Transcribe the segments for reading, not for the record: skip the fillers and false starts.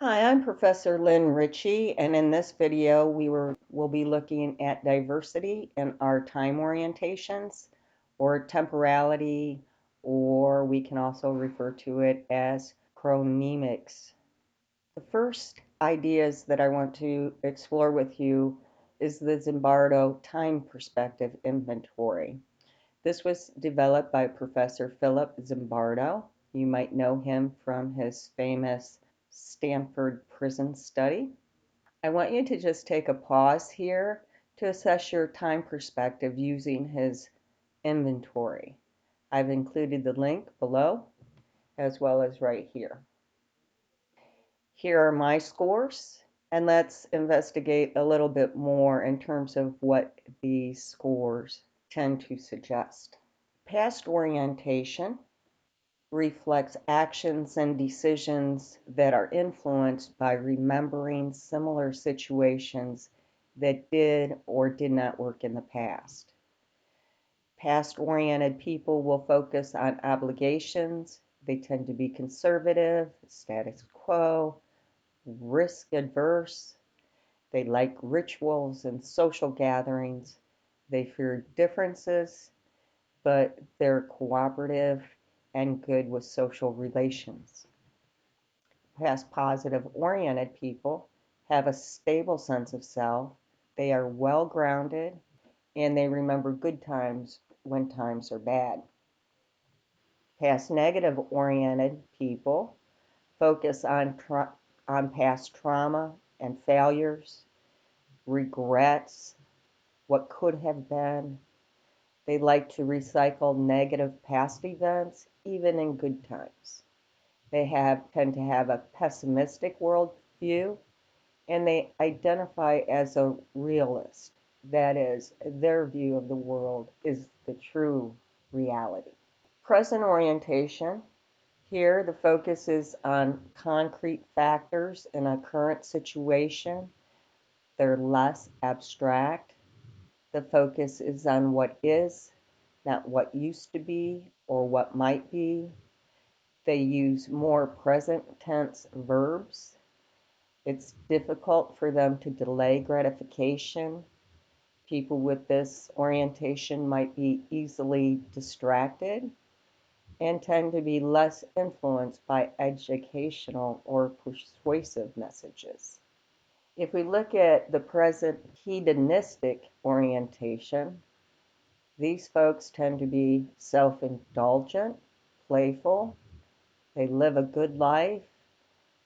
Hi, I'm Professor Lynn Ritchey, and in this video we'll be looking at diversity in our time orientations, or temporality, or we can also refer to it as chronemics. The first ideas that I want to explore with you is the Zimbardo Time Perspective Inventory. This was developed by Professor Philip Zimbardo. You might know him from his famous Stanford prison study. I want you to just take a pause here to assess your time perspective using his inventory. I've included the link below as well as right here. Here are my scores, and let's investigate a little bit more in terms of what these scores tend to suggest. Past orientation reflects actions and decisions that are influenced by remembering similar situations that did or did not work in the past. Past-oriented people will focus on obligations. They tend to be conservative, status quo, risk adverse. They like rituals and social gatherings. They fear differences, but they're cooperative and good with social relations. Past positive oriented people have a stable sense of self. They are well grounded and they remember good times when times are bad. Past negative oriented people focus on past trauma and failures, regrets, what could have been. They like to recycle negative past events, even in good times. They tend to have a pessimistic worldview, and they identify as a realist. That is, their view of the world is the true reality. Present orientation. Here, the focus is on concrete factors in a current situation. They're less abstract. The focus is on what is, not what used to be or what might be. They use more present tense verbs. It's difficult for them to delay gratification. People with this orientation might be easily distracted and tend to be less influenced by educational or persuasive messages. If we look at the present hedonistic orientation, these folks tend to be self-indulgent, playful. They live a good life.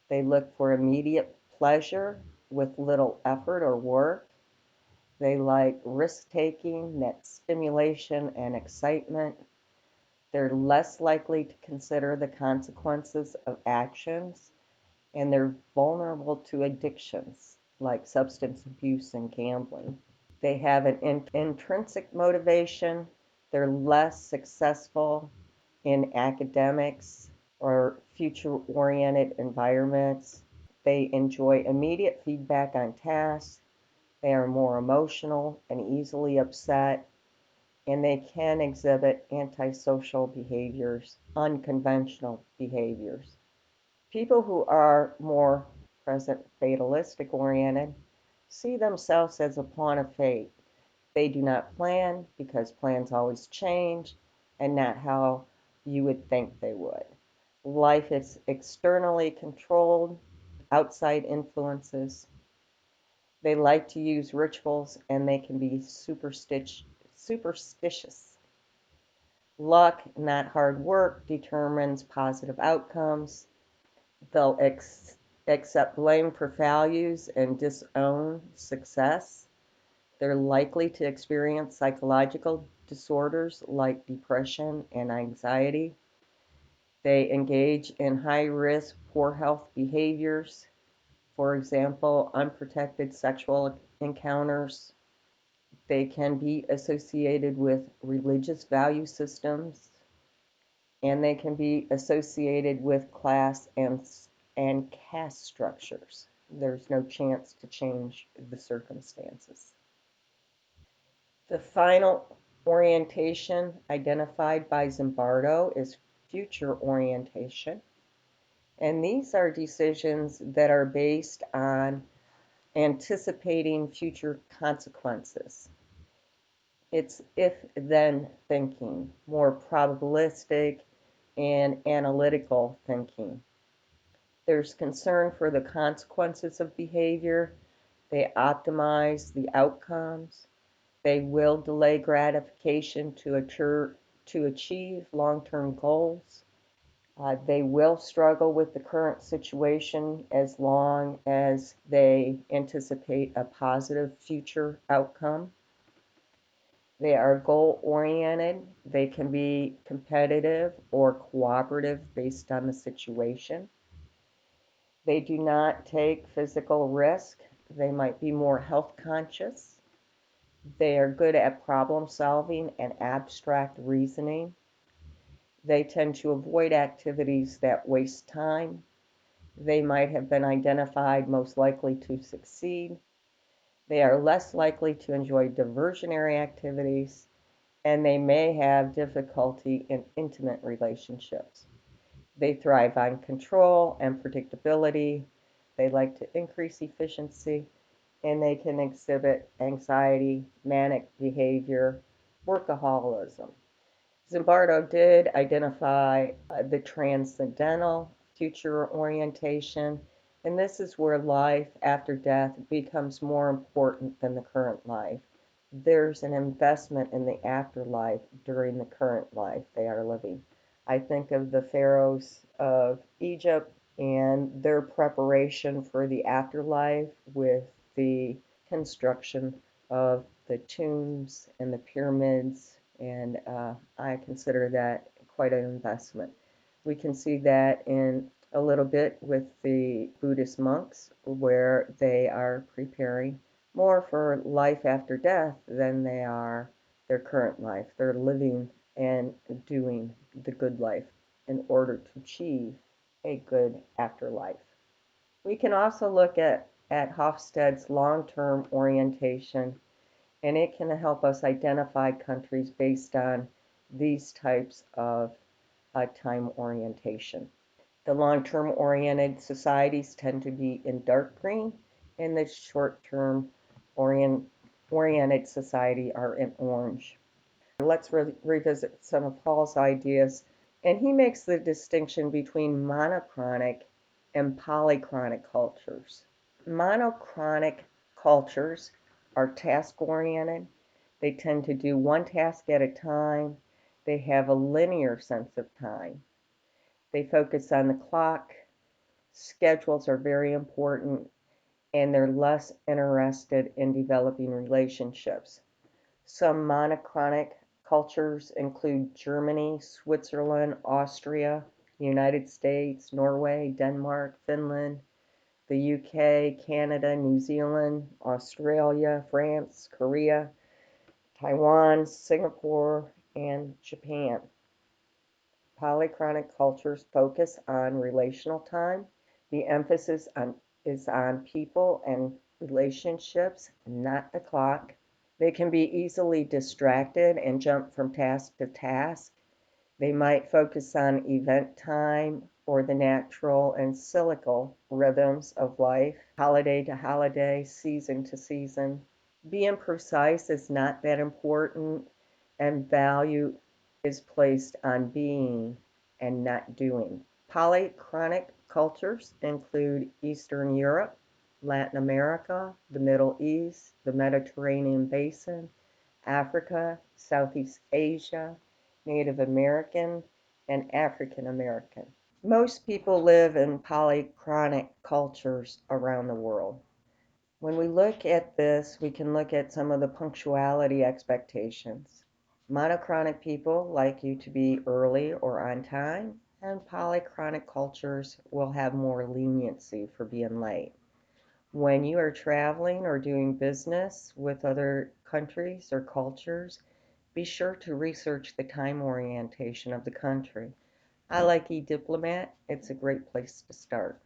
They look for immediate pleasure with little effort or work. They like risk-taking, net stimulation, and excitement. They're less likely to consider the consequences of actions, and they're vulnerable to addictions like substance abuse and gambling. They have an intrinsic motivation. They're less successful in academics or future-oriented environments. They enjoy immediate feedback on tasks. They are more emotional and easily upset, and they can exhibit antisocial behaviors, unconventional behaviors. People who are more present fatalistic oriented see themselves as a pawn of fate. They do not plan because plans always change and not how you would think they would. Life is externally controlled, outside influences. They like to use rituals and they can be superstitious. Luck, not hard work, determines positive outcomes. They'll accept blame for failures and disown success. They're likely to experience psychological disorders like depression and anxiety. They engage in high risk, poor health behaviors. For example, unprotected sexual encounters. They can be associated with religious value systems, and they can be associated with class and caste structures. There's no chance to change the circumstances. The final orientation identified by Zimbardo is future orientation. And these are decisions that are based on anticipating future consequences. It's if-then thinking, more probabilistic and analytical thinking. There's concern for the consequences of behavior. They optimize the outcomes. They will delay gratification to achieve long-term goals. They will struggle with the current situation as long as they anticipate a positive future outcome. They are goal oriented. They can be competitive or cooperative based on the situation. They do not take physical risk. They might be more health conscious. They are good at problem solving and abstract reasoning. They tend to avoid activities that waste time. They might have been identified most likely to succeed. They are less likely to enjoy diversionary activities, and they may have difficulty in intimate relationships. They thrive on control and predictability. They like to increase efficiency, and they can exhibit anxiety, manic behavior, workaholism. Zimbardo did identify the transcendental future orientation, and this is where life after death becomes more important than the current life. There's an investment in the afterlife during the current life they are living. I think of the pharaohs of Egypt and their preparation for the afterlife with the construction of the tombs and the pyramids, and I consider that quite an investment. We can see that in a little bit with the Buddhist monks, where they are preparing more for life after death than they are their current life. They're living and doing the good life in order to achieve a good afterlife. We can also look at Hofstede's long-term orientation, and it can help us identify countries based on these types of time orientation. The long-term oriented societies tend to be in dark green, and the short-term oriented society are in orange. Let's revisit some of Paul's ideas, and he makes the distinction between monochronic and polychronic cultures. Monochronic cultures are task oriented. They tend to do one task at a time. They have a linear sense of time. They focus on the clock. Schedules are very important, and they're less interested in developing relationships. Some monochronic cultures include Germany, Switzerland, Austria, the United States, Norway, Denmark, Finland, the UK, Canada, New Zealand, Australia, France, Korea, Taiwan, Singapore, and Japan. Polychronic cultures focus on relational time. The emphasis is on people and relationships, not the clock. They can be easily distracted and jump from task to task. They might focus on event time or the natural and cyclical rhythms of life, holiday to holiday, season to season. Being precise is not that important, and value is placed on being and not doing. Polychronic cultures include Eastern Europe, Latin America, the Middle East, the Mediterranean basin, Africa, Southeast Asia, Native American, and African American. Most people live in polychronic cultures around the world. When we look at this, we can look at some of the punctuality expectations. Monochronic people like you to be early or on time, and polychronic cultures will have more leniency for being late. When you are traveling or doing business with other countries or cultures, be sure to research the time orientation of the country. I like eDiplomat. It's a great place to start.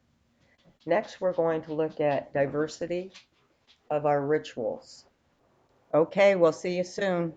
Next, we're going to look at diversity of our rituals. Okay, we'll see you soon.